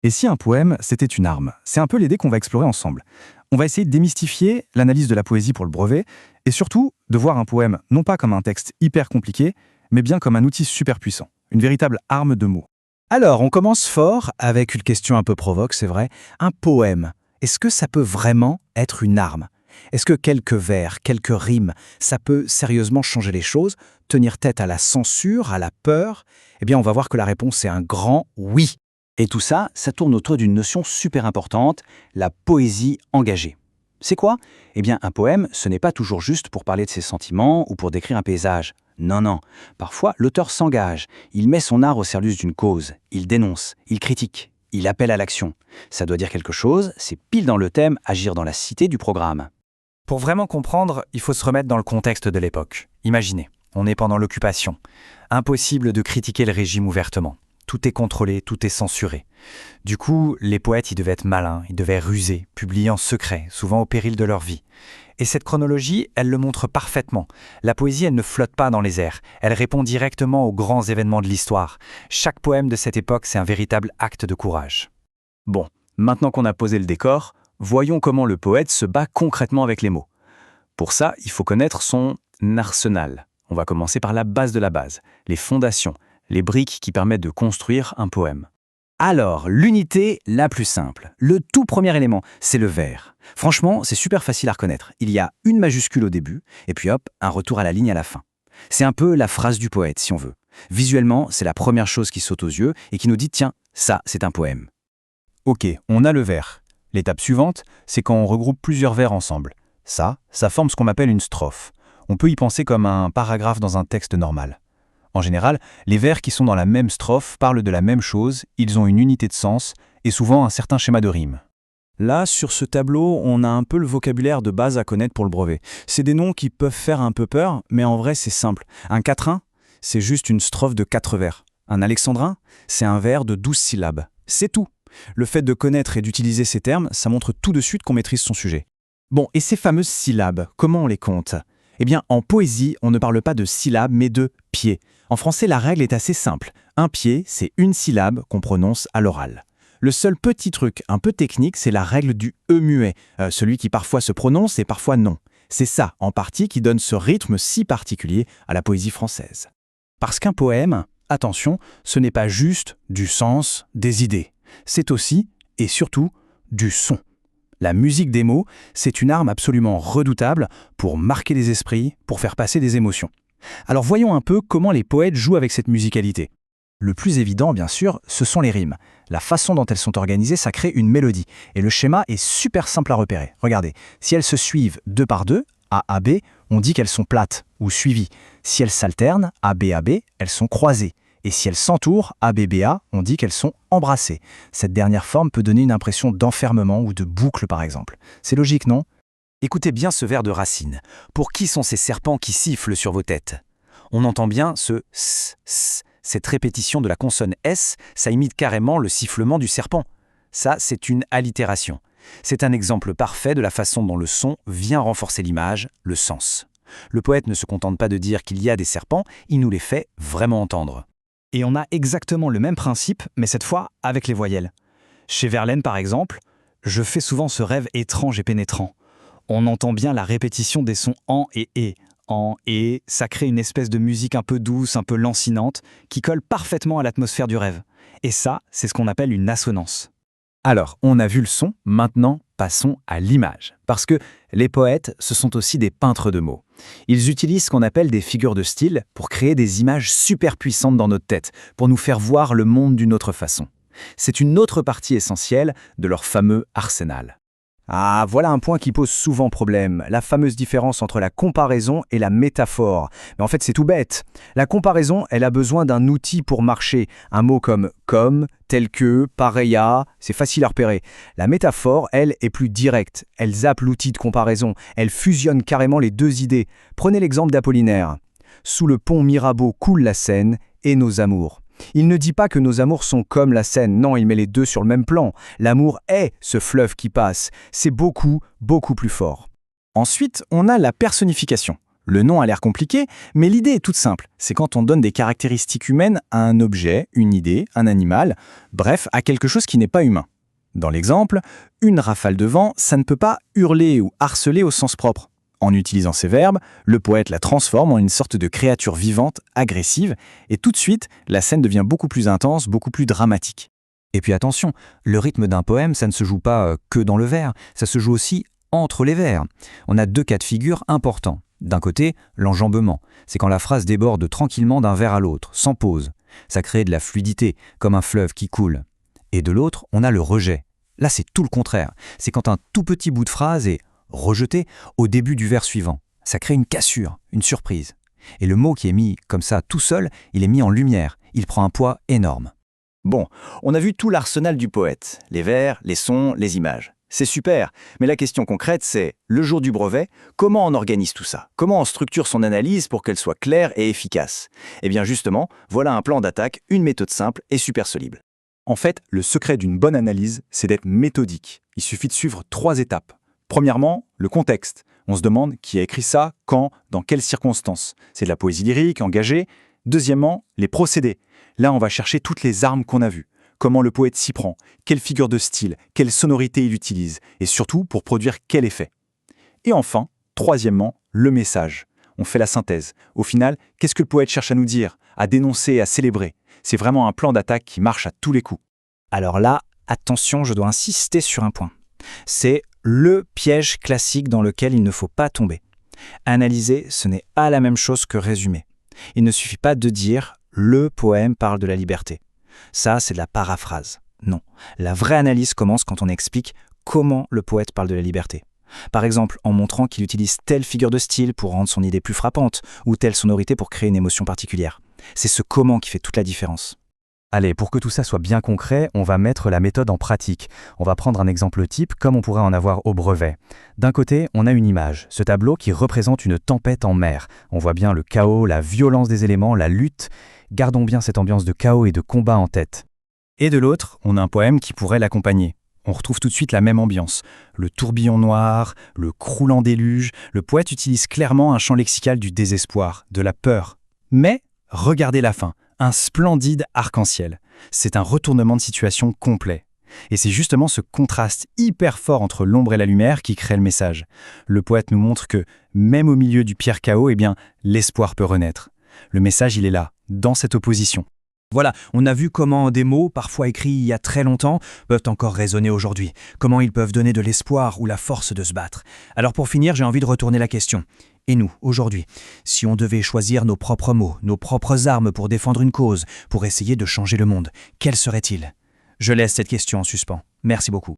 Et si un poème, c'était une arme? C'est un peu l'idée qu'on va explorer ensemble. On va essayer de démystifier l'analyse de la poésie pour le brevet, et surtout de voir un poème non pas comme un texte hyper compliqué, mais bien comme un outil super puissant, une véritable arme de mots. Alors, on commence fort avec une question un peu provoque, c'est vrai. Un poème, est-ce que ça peut vraiment être une arme? Est-ce que quelques vers, quelques rimes, ça peut sérieusement changer les choses, tenir tête à la censure, à la peur? Eh bien, on va voir que la réponse est un grand oui. Et tout ça, ça tourne autour d'une notion super importante, la poésie engagée. C'est quoi? Eh bien, un poème, ce n'est pas toujours juste pour parler de ses sentiments ou pour décrire un paysage. Non, non. Parfois, l'auteur s'engage. Il met son art au service d'une cause. Il dénonce. Il critique. Il appelle à l'action. Ça doit dire quelque chose, c'est pile dans le thème agir dans la cité du programme. Pour vraiment comprendre, il faut se remettre dans le contexte de l'époque. Imaginez, on est pendant l'occupation. Impossible de critiquer le régime ouvertement. Tout est contrôlé, tout est censuré. Du coup, les poètes, ils devaient être malins, ils devaient ruser, publier en secret, souvent au péril de leur vie. Et cette chronologie, elle le montre parfaitement. La poésie, elle ne flotte pas dans les airs. Elle répond directement aux grands événements de l'histoire. Chaque poème de cette époque, c'est un véritable acte de courage. Bon, maintenant qu'on a posé le décor, voyons comment le poète se bat concrètement avec les mots. Pour ça, il faut connaître son arsenal. On va commencer par la base de la base, les fondations, les briques qui permettent de construire un poème. Alors, l'unité la plus simple. Le tout premier élément, c'est le vers. Franchement, c'est super facile à reconnaître. Il y a une majuscule au début, et puis hop, un retour à la ligne à la fin. C'est un peu la phrase du poète, si on veut. Visuellement, c'est la première chose qui saute aux yeux et qui nous dit « Tiens, ça, c'est un poème ». Ok, on a le vers. L'étape suivante, c'est quand on regroupe plusieurs vers ensemble. Ça forme ce qu'on appelle une strophe. On peut y penser comme un paragraphe dans un texte normal. En général, les vers qui sont dans la même strophe parlent de la même chose, ils ont une unité de sens et souvent un certain schéma de rime. Là, sur ce tableau, on a un peu le vocabulaire de base à connaître pour le brevet. C'est des noms qui peuvent faire un peu peur, mais en vrai, c'est simple. Un quatrain, c'est juste une strophe de 4 vers. Un alexandrin, c'est un vers de 12 syllabes. C'est tout. Le fait de connaître et d'utiliser ces termes, ça montre tout de suite qu'on maîtrise son sujet. Bon, et ces fameuses syllabes, comment on les compte? Eh bien, en poésie, on ne parle pas de syllabes, mais de pieds. En français, la règle est assez simple. Un pied, c'est une syllabe qu'on prononce à l'oral. Le seul petit truc un peu technique, c'est la règle du E muet, celui qui parfois se prononce et parfois non. C'est ça, en partie, qui donne ce rythme si particulier à la poésie française. Parce qu'un poème, attention, ce n'est pas juste du sens, des idées. C'est aussi, et surtout, du son. La musique des mots, c'est une arme absolument redoutable pour marquer les esprits, pour faire passer des émotions. Alors voyons un peu comment les poètes jouent avec cette musicalité. Le plus évident, bien sûr, ce sont les rimes. La façon dont elles sont organisées, ça crée une mélodie. Et le schéma est super simple à repérer. Regardez, si elles se suivent 2 par 2, A, A, B, on dit qu'elles sont plates ou suivies. Si elles s'alternent, A, B, A, B, elles sont croisées. Et si elles s'entourent, A, B, B, A, on dit qu'elles sont embrassées. Cette dernière forme peut donner une impression d'enfermement ou de boucle, par exemple. C'est logique, non? Écoutez bien ce vers de Racine. Pour qui sont ces serpents qui sifflent sur vos têtes? On entend bien ce s, s. Cette répétition de la consonne S, ça imite carrément le sifflement du serpent. Ça, c'est une allitération. C'est un exemple parfait de la façon dont le son vient renforcer l'image, le sens. Le poète ne se contente pas de dire qu'il y a des serpents, il nous les fait vraiment entendre. Et on a exactement le même principe, mais cette fois avec les voyelles. Chez Verlaine, par exemple, je fais souvent ce rêve étrange et pénétrant. On entend bien la répétition des sons en et e. En et, ça crée une espèce de musique un peu douce, un peu lancinante, qui colle parfaitement à l'atmosphère du rêve. Et ça, c'est ce qu'on appelle une assonance. Alors, on a vu le son, maintenant passons à l'image. Parce que les poètes, ce sont aussi des peintres de mots. Ils utilisent ce qu'on appelle des figures de style pour créer des images super puissantes dans notre tête, pour nous faire voir le monde d'une autre façon. C'est une autre partie essentielle de leur fameux arsenal. Ah, voilà un point qui pose souvent problème, la fameuse différence entre la comparaison et la métaphore. Mais en fait, c'est tout bête. La comparaison, elle a besoin d'un outil pour marcher. Un mot comme, tel que, pareil à, c'est facile à repérer. La métaphore, elle, est plus directe. Elle zappe l'outil de comparaison. Elle fusionne carrément les deux idées. Prenez l'exemple d'Apollinaire. Sous le pont Mirabeau coule la Seine et nos amours. Il ne dit pas que nos amours sont comme la Seine, non, il met les deux sur le même plan. L'amour est ce fleuve qui passe. C'est beaucoup, beaucoup plus fort. Ensuite, on a la personnification. Le nom a l'air compliqué, mais l'idée est toute simple. C'est quand on donne des caractéristiques humaines à un objet, une idée, un animal, bref, à quelque chose qui n'est pas humain. Dans l'exemple, une rafale de vent, ça ne peut pas hurler ou harceler au sens propre. En utilisant ces verbes, le poète la transforme en une sorte de créature vivante, agressive, et tout de suite, la scène devient beaucoup plus intense, beaucoup plus dramatique. Et puis attention, le rythme d'un poème, ça ne se joue pas que dans le vers, ça se joue aussi entre les vers. On a 2 cas de figure importants. D'un côté, l'enjambement, c'est quand la phrase déborde tranquillement d'un vers à l'autre, sans pause. Ça crée de la fluidité, comme un fleuve qui coule. Et de l'autre, on a le rejet. Là, c'est tout le contraire. C'est quand un tout petit bout de phrase est rejeté au début du vers suivant. Ça crée une cassure, une surprise. Et le mot qui est mis comme ça tout seul, il est mis en lumière. Il prend un poids énorme. Bon, on a vu tout l'arsenal du poète, les vers, les sons, les images. C'est super, mais la question concrète c'est, le jour du brevet, comment on organise tout ça? Comment on structure son analyse pour qu'elle soit claire et efficace? Eh bien justement, voilà un plan d'attaque, une méthode simple et super solide. En fait, le secret d'une bonne analyse, c'est d'être méthodique. Il suffit de suivre 3 étapes. Premièrement, le contexte. On se demande qui a écrit ça, quand, dans quelles circonstances. C'est de la poésie lyrique, engagée. Deuxièmement, les procédés. Là, on va chercher toutes les armes qu'on a vues. Comment le poète s'y prend, quelle figure de style, quelle sonorité il utilise, et surtout pour produire quel effet. Et enfin, troisièmement, le message. On fait la synthèse. Au final, qu'est-ce que le poète cherche à nous dire, à dénoncer, à célébrer? C'est vraiment un plan d'attaque qui marche à tous les coups. Alors là, attention, je dois insister sur un point. C'est le piège classique dans lequel il ne faut pas tomber. Analyser, ce n'est pas la même chose que résumer. Il ne suffit pas de dire « le poème parle de la liberté ». Ça, c'est de la paraphrase. Non, la vraie analyse commence quand on explique comment le poète parle de la liberté. Par exemple, en montrant qu'il utilise telle figure de style pour rendre son idée plus frappante, ou telle sonorité pour créer une émotion particulière. C'est ce comment qui fait toute la différence. Allez, pour que tout ça soit bien concret, on va mettre la méthode en pratique. On va prendre un exemple type comme on pourrait en avoir au brevet. D'un côté, on a une image, ce tableau qui représente une tempête en mer. On voit bien le chaos, la violence des éléments, la lutte. Gardons bien cette ambiance de chaos et de combat en tête. Et de l'autre, on a un poème qui pourrait l'accompagner. On retrouve tout de suite la même ambiance. Le tourbillon noir, le croulant déluge. Le poète utilise clairement un champ lexical du désespoir, de la peur. Mais regardez la fin. Un splendide arc-en-ciel. C'est un retournement de situation complet. Et c'est justement ce contraste hyper fort entre l'ombre et la lumière qui crée le message. Le poète nous montre que, même au milieu du pire chaos, eh bien, l'espoir peut renaître. Le message, il est là, dans cette opposition. Voilà, on a vu comment des mots, parfois écrits il y a très longtemps, peuvent encore résonner aujourd'hui. Comment ils peuvent donner de l'espoir ou la force de se battre. Alors pour finir, j'ai envie de retourner la question. Et nous, aujourd'hui, si on devait choisir nos propres mots, nos propres armes pour défendre une cause, pour essayer de changer le monde, quels seraient-ils? Je laisse cette question en suspens. Merci beaucoup.